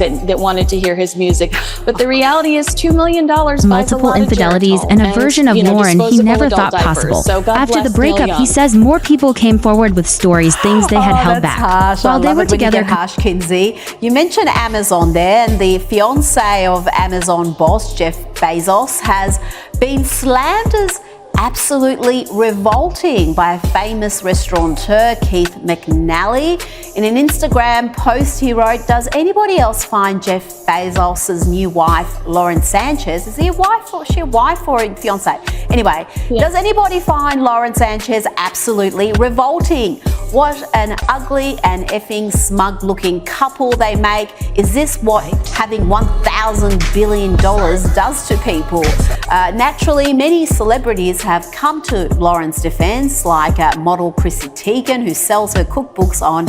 that wanted to hear his music. But the reality is $2 million buys multiple a lot infidelities of and a version of Lauren he never thought possible. So after the breakup, he says more people came forward with stories, things they had held back. Harsh. While they were together, harsh, Kinsey. You mentioned Amazon there, and the fiance of Amazon boss Jeff Bezos has been slammed as absolutely revolting by a famous restaurateur, Keith McNally. In an Instagram post he wrote, "Does anybody else find Jeff Bezos' new wife, Lauren Sánchez," is he a wife or is she a wife or a fiance? Anyway, does anybody find Lauren Sánchez absolutely revolting? What an ugly and effing smug looking couple they make. Is this what having $1,000 billion does to people? Naturally, many celebrities have come to Lauren's defense, like model Chrissy Teigen, who sells her cookbooks on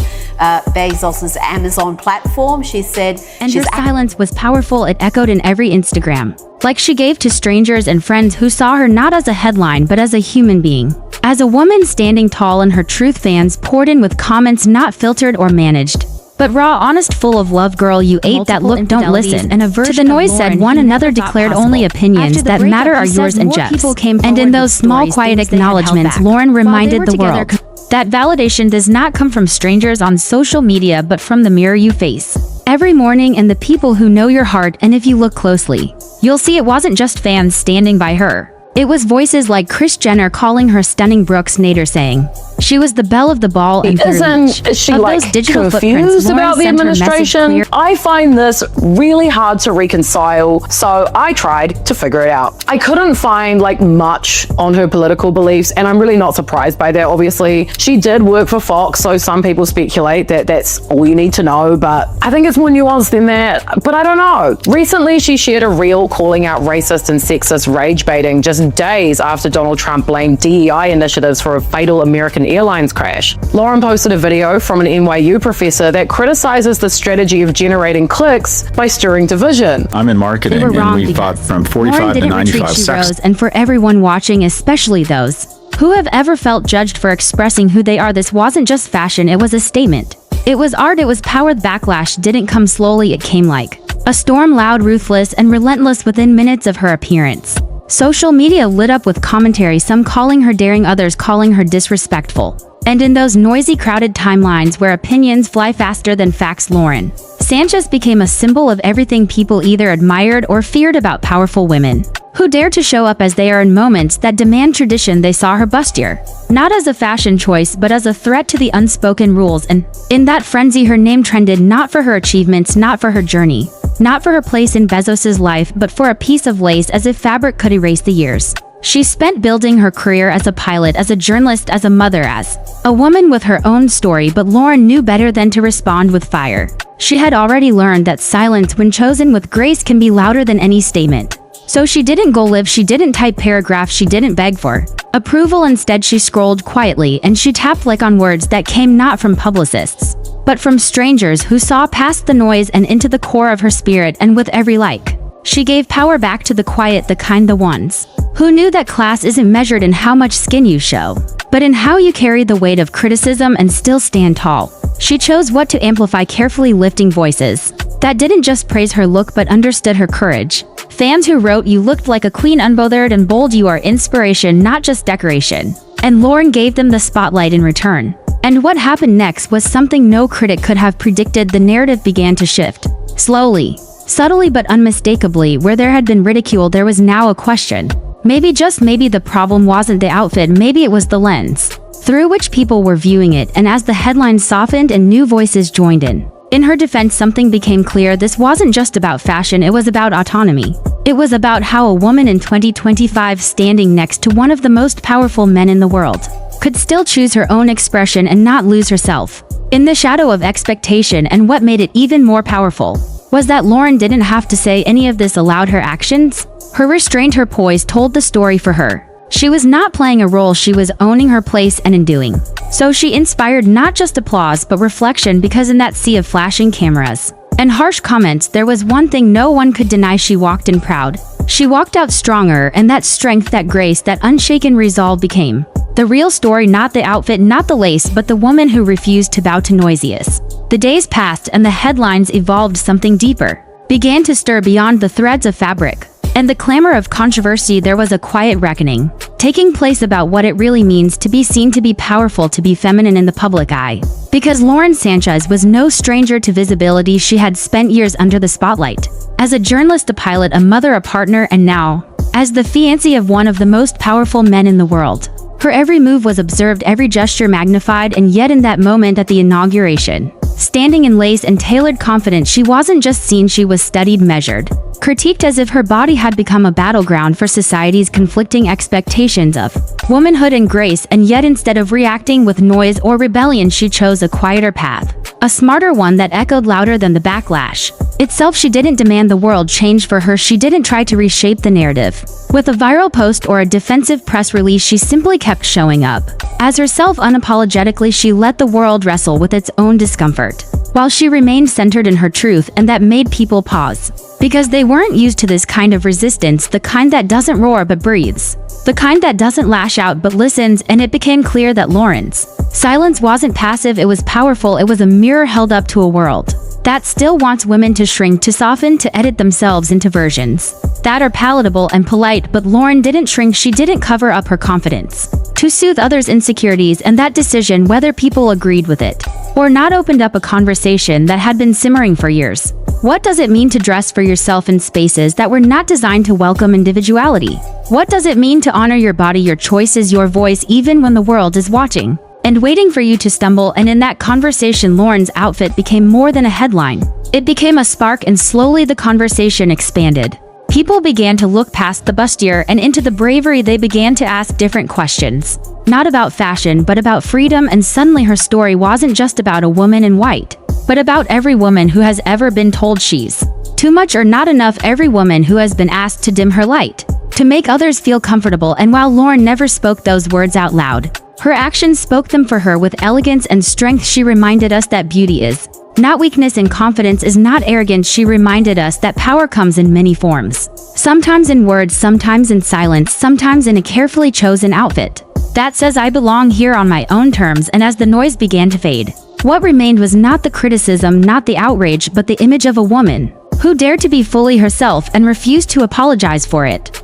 Bezos' Amazon platform. She said, and her silence was powerful. It echoed in every Instagram, like she gave to strangers and friends who saw her not as a headline but as a human being. As a woman standing tall, and her truth fans poured in with comments not filtered or managed, but raw, honest, full of love. "Girl, you ate that, look, don't listen." And a version to the noise said one another declared only opinions that matter are yours and Jeff's. And in those small, quiet acknowledgments, Lauren reminded the world that validation does not come from strangers on social media but from the mirror you face every morning and the people who know your heart. And if you look closely, you'll see it wasn't just fans standing by her. It was voices like Kris Jenner calling her stunning, Brooks Nader saying she was the belle of the ball, and isn't she like confused about the administration? I find this really hard to reconcile, so I tried to figure it out. I couldn't find like much on her political beliefs, and I'm really not surprised by that. Obviously, she did work for Fox, so some people speculate that that's all you need to know, but I think it's more nuanced than that. But I don't know. Recently, she shared a reel calling out racist and sexist rage baiting just days after Donald Trump blamed DEI initiatives for a fatal American Airlines crash. Lauren posted a video from an NYU professor that criticizes the strategy of generating clicks by stirring division. I'm in marketing, and we fought from 45 to 95 seconds. And for everyone watching, especially those who have ever felt judged for expressing who they are, this wasn't just fashion, it was a statement. It was art, it was power. The backlash didn't come slowly, it came like a storm, loud, ruthless, and relentless within minutes of her appearance. Social media lit up with commentary, some calling her daring, others calling her disrespectful. And in those noisy, crowded timelines where opinions fly faster than facts, Lauren Sánchez became a symbol of everything people either admired or feared about powerful women who dare to show up as they are in moments that demand tradition. They saw her bustier, not as a fashion choice, but as a threat to the unspoken rules. And in that frenzy, her name trended, not for her achievements, not for her journey, not for her place in Bezos' life, but for a piece of lace, as if fabric could erase the years she spent building her career as a pilot, as a journalist, as a mother, as a woman with her own story. But Lauren knew better than to respond with fire. She had already learned that silence, when chosen with grace, can be louder than any statement. So she didn't go live, she didn't type paragraphs, she didn't beg for approval. Instead, she scrolled quietly, and she tapped like on words that came not from publicists, but from strangers who saw past the noise and into the core of her spirit. And with every like, she gave power back to the quiet, the kind, the ones who knew that class isn't measured in how much skin you show, but in how you carry the weight of criticism and still stand tall. She chose what to amplify, carefully lifting voices that didn't just praise her look but understood her courage. Fans who wrote, "You looked like a queen, unbothered and bold, you are inspiration, not just decoration." And Lauren gave them the spotlight in return. And what happened next was something no critic could have predicted. The narrative began to shift. Slowly, subtly, but unmistakably. Where there had been ridicule, there was now a question. Maybe, just maybe, the problem wasn't the outfit, maybe it was the lens through which people were viewing it. And as the headlines softened and new voices joined in her defense, something became clear. This wasn't just about fashion, it was about autonomy. It was about how a woman in 2025, standing next to one of the most powerful men in the world, could still choose her own expression and not lose herself in the shadow of expectation. And what made it even more powerful was that Lauren didn't have to say any of this aloud. Her actions, her restraint, her poise told the story for her. She was not playing a role, she was owning her place, and in doing so she inspired not just applause but reflection, because in that sea of flashing cameras and harsh comments, there was one thing no one could deny: she walked in proud. She walked out stronger, and that strength, that grace, that unshaken resolve became the real story. Not the outfit, not the lace, but the woman who refused to bow to noisiest The days passed and the headlines evolved something deeper, began to stir beyond the threads of fabric. And the clamor of controversy, there was a quiet reckoning taking place about what it really means to be seen, to be powerful, to be feminine in the public eye. Because Lauren Sánchez was no stranger to visibility. She had spent years under the spotlight. As a journalist, a pilot, a mother, a partner, and now, as the fiancée of one of the most powerful men in the world. Her every move was observed, every gesture magnified, and yet in that moment at the inauguration, standing in lace and tailored confidence, she wasn't just seen, she was studied, measured, critiqued as if her body had become a battleground for society's conflicting expectations of womanhood and grace. And yet instead of reacting with noise or rebellion, she chose a quieter path, a smarter one that echoed louder than the backlash itself. She didn't demand the world change for her. She didn't try to reshape the narrative with a viral post or a defensive press release. She simply kept showing up as herself unapologetically. She let the world wrestle with its own discomfort, while she remained centered in her truth, and that made people pause. Because they weren't used to this kind of resistance, the kind that doesn't roar but breathes, the kind that doesn't lash out but listens. And it became clear that Lauren's silence wasn't passive, it was powerful. It was a mirror held up to a world that still wants women to shrink, to soften, to edit themselves into versions that are palatable and polite. But Lauren didn't shrink, she didn't cover up her confidence to soothe others' insecurities, and that decision, whether people agreed with it or not, opened up a conversation that had been simmering for years. What does it mean to dress for yourself in spaces that were not designed to welcome individuality? What does it mean to honor your body, your choices, your voice, even when the world is watching and waiting for you to stumble? And in that conversation, Lauren's outfit became more than a headline. It became a spark, and slowly the conversation expanded. People began to look past the bustier and into the bravery. They began to ask different questions, not about fashion, but about freedom. And suddenly her story wasn't just about a woman in white, but about every woman who has ever been told she's too much or not enough, every woman who has been asked to dim her light, to make others feel comfortable. And while Lauren never spoke those words out loud, her actions spoke them for her with elegance and strength. She reminded us that beauty is not weakness and confidence is not arrogance. She reminded us that power comes in many forms, sometimes in words, sometimes in silence, sometimes in a carefully chosen outfit that says, I belong here on my own terms. And as the noise began to fade, what remained was not the criticism, not the outrage, but the image of a woman who dared to be fully herself and refused to apologize for it.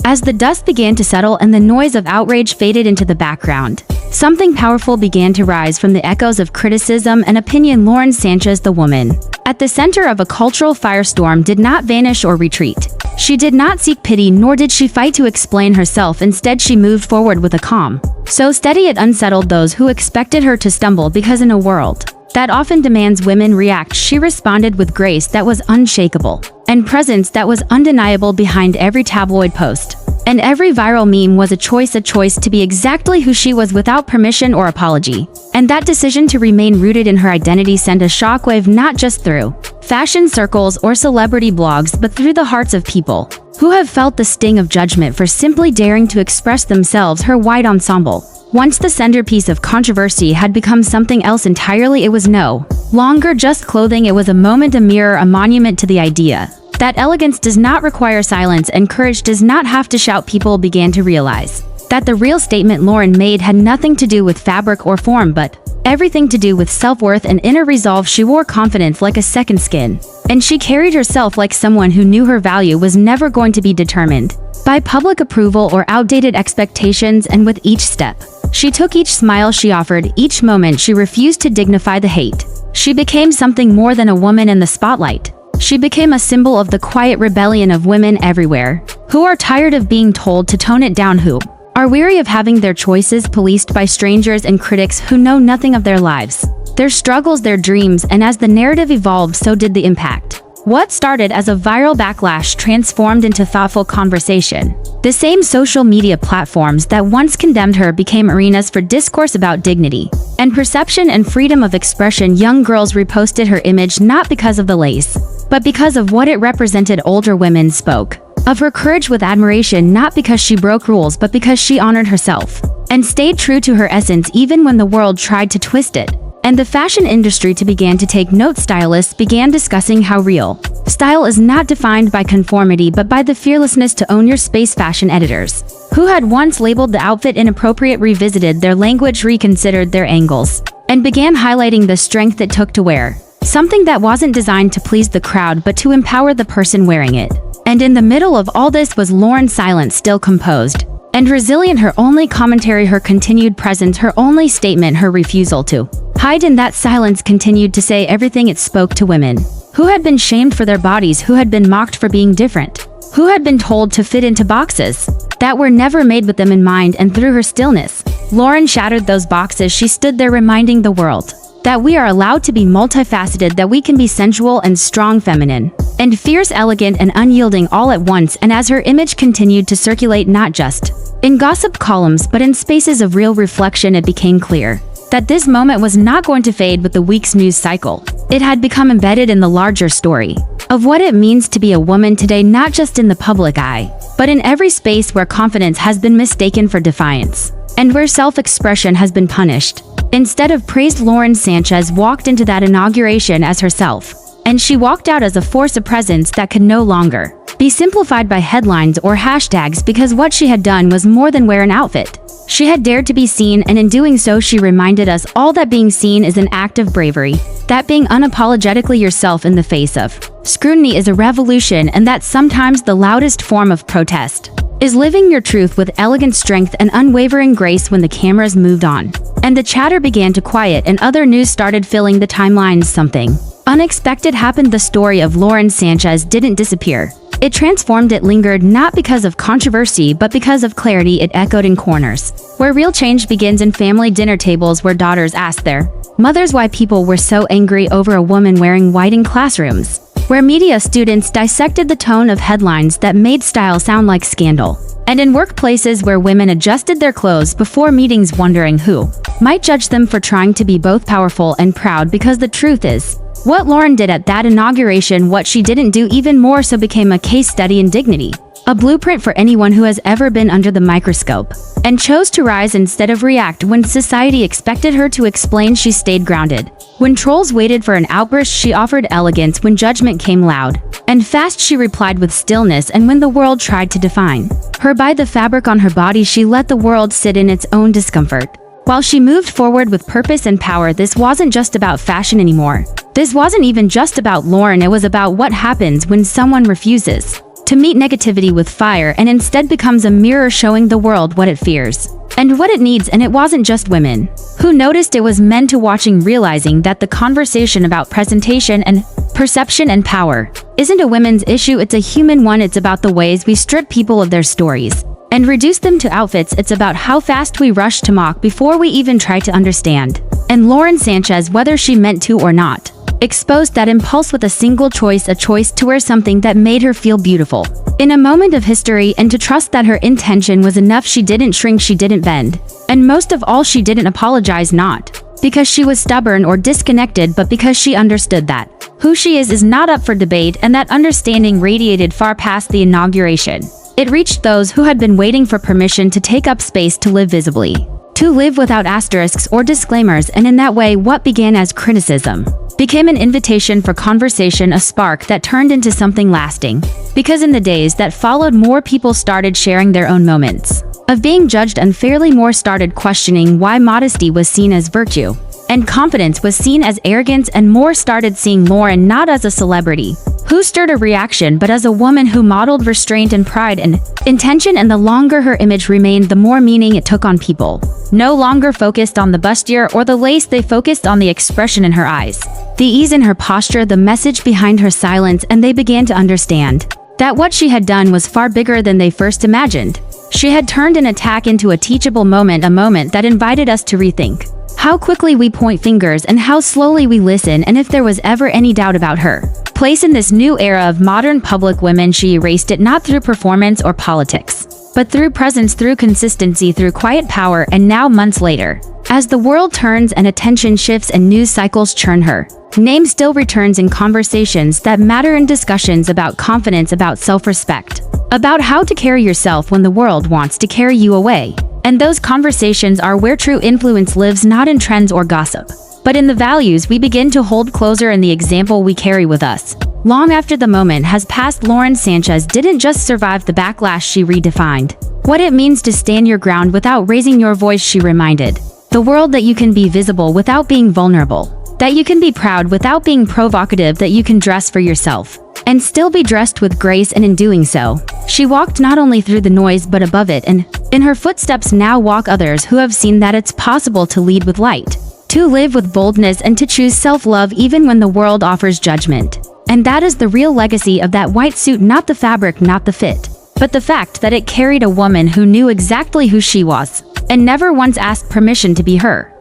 As the dust began to settle and the noise of outrage faded into the background, something powerful began to rise from the echoes of criticism and opinion. Lauren Sánchez, the woman at the center of a cultural firestorm, did not vanish or retreat. She did not seek pity, nor did she fight to explain herself. Instead, she moved forward with a calm so steady it unsettled those who expected her to stumble. Because in a world that often demands women react, she responded with grace that was unshakable and presence that was undeniable. Behind every tabloid post and every viral meme was a choice to be exactly who she was without permission or apology. And that decision to remain rooted in her identity sent a shockwave not just through fashion circles or celebrity blogs, but through the hearts of people who have felt the sting of judgment for simply daring to express themselves. Her white ensemble, once the centerpiece of controversy, had become something else entirely. It was no longer just clothing, it was a moment, a mirror, a monument to the idea that elegance does not require silence and courage does not have to shout. People began to realize that the real statement Lauren made had nothing to do with fabric or form, but everything to do with self-worth and inner resolve. She wore confidence like a second skin, and she carried herself like someone who knew her value was never going to be determined by public approval or outdated expectations. And with each step she took, each smile she offered, each moment she refused to dignify the hate, she became something more than a woman in the spotlight. She became a symbol of the quiet rebellion of women everywhere who are tired of being told to tone it down, who are weary of having their choices policed by strangers and critics who know nothing of their lives, their struggles, their dreams. And as the narrative evolved, so did the impact. What started as a viral backlash transformed into thoughtful conversation. The same social media platforms that once condemned her became arenas for discourse about dignity and perception and freedom of expression. Young girls reposted her image not because of the lace, but because of what it represented. Older women spoke of her courage with admiration, not because she broke rules, but because she honored herself and stayed true to her essence even when the world tried to twist it. And the fashion industry began to take note. Stylists began discussing how real style is not defined by conformity but by the fearlessness to own your space. Fashion editors who had once labeled the outfit inappropriate revisited their language, reconsidered their angles, and began highlighting the strength it took to wear. Something that wasn't designed to please the crowd but to empower the person wearing it. And in the middle of all this was Lauren's silence, still composed and resilient, her only commentary, her continued presence, her only statement, her refusal to hide in that silence continued to say everything it spoke to women who had been shamed for their bodies, who had been mocked for being different, who had been told to fit into boxes that were never made with them in mind. And through her stillness, Lauren shattered those boxes. She stood there reminding the world that we are allowed to be multifaceted, that we can be sensual and strong, feminine and fierce, elegant and unyielding all at once. And as her image continued to circulate not just in gossip columns but in spaces of real reflection, it became clear that this moment was not going to fade with the week's news cycle. It had become embedded in the larger story of what it means to be a woman today, not just in the public eye, but in every space where confidence has been mistaken for defiance and where self-expression has been punished instead of praised. Lauren Sánchez walked into that inauguration as herself, and she walked out as a force of presence that could no longer be simplified by headlines or hashtags, because what she had done was more than wear an outfit. She had dared to be seen, and in doing so she reminded us all that being seen is an act of bravery, that being unapologetically yourself in the face of scrutiny is a revolution, and that sometimes the loudest form of protest is living your truth with elegant strength and unwavering grace. When the cameras moved on and the chatter began to quiet and other news started filling the timelines, something unexpected happened. The story of Lauren Sánchez didn't disappear. It transformed. It lingered, not because of controversy but because of clarity. It echoed in corners where real change begins, in family dinner tables where daughters asked their mothers why people were so angry over a woman wearing white in classrooms, where media students dissected the tone of headlines that made style sound like scandal, and in workplaces where women adjusted their clothes before meetings, wondering who might judge them for trying to be both powerful and proud. Because the truth is, what Lauren did at that inauguration, what she didn't do, even more so, became a case study in dignity, a blueprint for anyone who has ever been under the microscope and chose to rise instead of react. When society expected her to explain, she stayed grounded. When trolls waited for an outburst, she offered elegance. When judgment came loud and fast, she replied with stillness. And when the world tried to define her by the fabric on her body, she let the world sit in its own discomfort while she moved forward with purpose and power. This wasn't just about fashion anymore. This wasn't even just about Lauren. It was about what happens when someone refuses to meet negativity with fire and instead becomes a mirror showing the world what it fears and what it needs. And it wasn't just women who noticed, it was men too, watching, realizing that the conversation about presentation and perception and power isn't a women's issue, it's a human one. It's about the ways we strip people of their stories and reduce them to outfits. It's about how fast we rush to mock before we even try to understand. And Lauren Sánchez, whether she meant to or not, exposed that impulse with a single choice, a choice to wear something that made her feel beautiful in a moment of history, and to trust that her intention was enough. She didn't shrink, she didn't bend, and most of all, she didn't apologize, not because she was stubborn or disconnected, but because she understood that who she is not up for debate. And that understanding radiated far past the inauguration. It reached those who had been waiting for permission to take up space, to live visibly, to live without asterisks or disclaimers. And in that way, what began as criticism became an invitation for conversation, a spark that turned into something lasting. Because in the days that followed, more people started sharing their own moments of being judged unfairly, more started questioning why modesty was seen as virtue and confidence was seen as arrogance, and more started seeing Lauren not as a celebrity who stirred a reaction, but as a woman who modeled restraint and pride and intention. And the longer her image remained, the more meaning it took on people. No longer focused on the bustier or the lace, they focused on the expression in her eyes, the ease in her posture, the message behind her silence. And they began to understand that what she had done was far bigger than they first imagined. She had turned an attack into a teachable moment, a moment that invited us to rethink how quickly we point fingers and how slowly we listen. And if there was ever any doubt about her place in this new era of modern public women, she erased it, not through performance or politics, but through presence, through consistency, through quiet power. And now, months later, as the world turns and attention shifts and news cycles churn, her name still returns in conversations that matter, in discussions about confidence, about self-respect, about how to carry yourself when the world wants to carry you away. And those conversations are where true influence lives, not in trends or gossip, but in the values we begin to hold closer and the example we carry with us. Long after the moment has passed, Lauren Sánchez didn't just survive the backlash, she redefined what it means to stand your ground without raising your voice. She reminded The world that you can be visible without being vulnerable. That you can be proud without being provocative, that you can dress for yourself and still be dressed with grace, and in doing so, she walked not only through the noise but above it, and in her footsteps now walk others who have seen that it's possible to lead with light, to live with boldness, and to choose self-love even when the world offers judgment. And that is the real legacy of that white suit, not the fabric, not the fit, but the fact that it carried a woman who knew exactly who she was and never once asked permission to be her.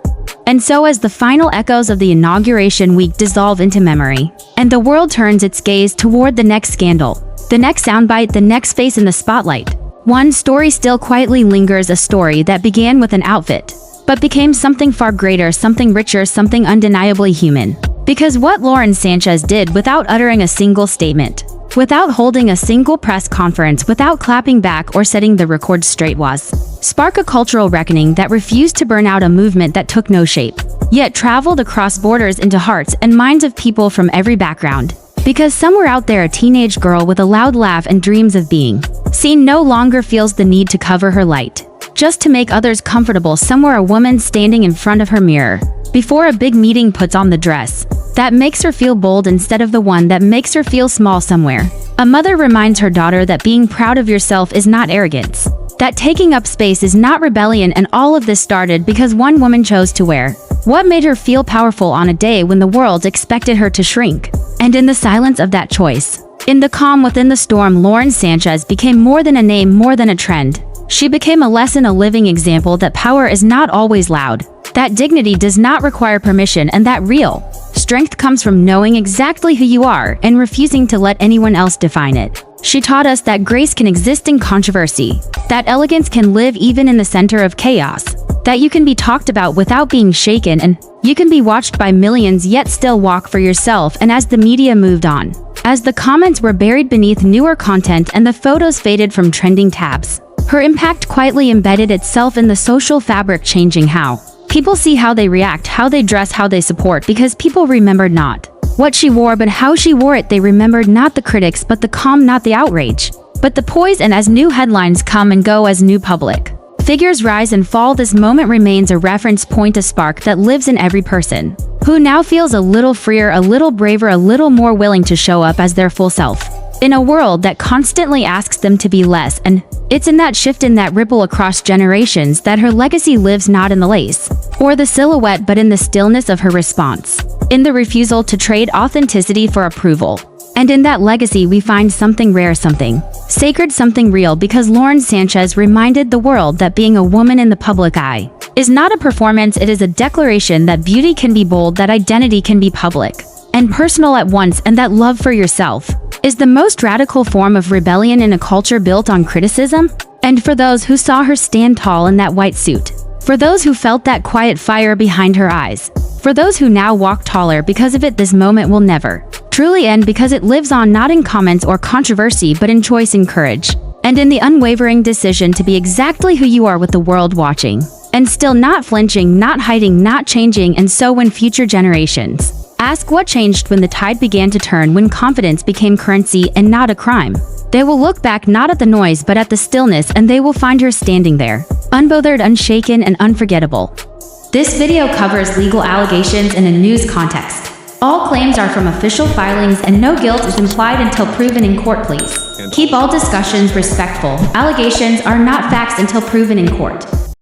And so as the final echoes of the inauguration week dissolve into memory, and the world turns its gaze toward the next scandal, the next soundbite, the next face in the spotlight, one story still quietly lingers, a story that began with an outfit, but became something far greater, something richer, something undeniably human. Because what Lauren Sánchez did without uttering a single statement, without holding a single press conference, without clapping back or setting the record straight, was spark a cultural reckoning that refused to burn out a movement that took no shape, yet traveled across borders into hearts and minds of people from every background. Because somewhere out there, a teenage girl with a loud laugh and dreams of being seen no longer feels the need to cover her light, just to make others comfortable. Somewhere, a woman standing in front of her mirror before a big meeting puts on the dress that makes her feel bold instead of the one that makes her feel small. Somewhere, a mother reminds her daughter that being proud of yourself is not arrogance, that taking up space is not rebellion, and all of this started because one woman chose to wear what made her feel powerful on a day when the world expected her to shrink. And in the silence of that choice, in the calm within the storm, Lauren Sánchez became more than a name, more than a trend. She became a lesson, a living example that power is not always loud, that dignity does not require permission, and that real strength comes from knowing exactly who you are and refusing to let anyone else define it. She taught us that grace can exist in controversy, that elegance can live even in the center of chaos, that you can be talked about without being shaken, and you can be watched by millions yet still walk for yourself. And as the media moved on, as the comments were buried beneath newer content and the photos faded from trending tabs, her impact quietly embedded itself in the social fabric, changing how people see, how they react, how they dress, how they support. Because people remembered not what she wore but how she wore it. They remembered not the critics but the calm, not the outrage but the poise. And as new headlines come and go, as new public figures rise and fall, this moment remains a reference point, a spark that lives in every person who now feels a little freer, a little braver, a little more willing to show up as their full self in a world that constantly asks them to be less. And it's in that shift, in that ripple across generations, that her legacy lives, not in the lace or the silhouette but in the stillness of her response, in the refusal to trade authenticity for approval. And in that legacy we find something rare, something sacred, something real, because Lauren Sánchez reminded the world that being a woman in the public eye is not a performance, it is a declaration that beauty can be bold, that identity can be public and personal at once, and that love for yourself is the most radical form of rebellion in a culture built on criticism. And for those who saw her stand tall in that white suit, for those who felt that quiet fire behind her eyes, for those who now walk taller because of it, this moment will never truly end, because it lives on, not in comments or controversy but in choice and courage, and in the unwavering decision to be exactly who you are with the world watching, and still not flinching, not hiding, not changing. And so when future generations ask what changed when the tide began to turn, when confidence became currency and not a crime, they will look back not at the noise but at the stillness, and they will find her standing there, unbothered, unshaken, and unforgettable. This video covers legal allegations in a news context. All claims are from official filings and no guilt is implied until proven in court. Please keep all discussions respectful. Allegations are not facts until proven in court.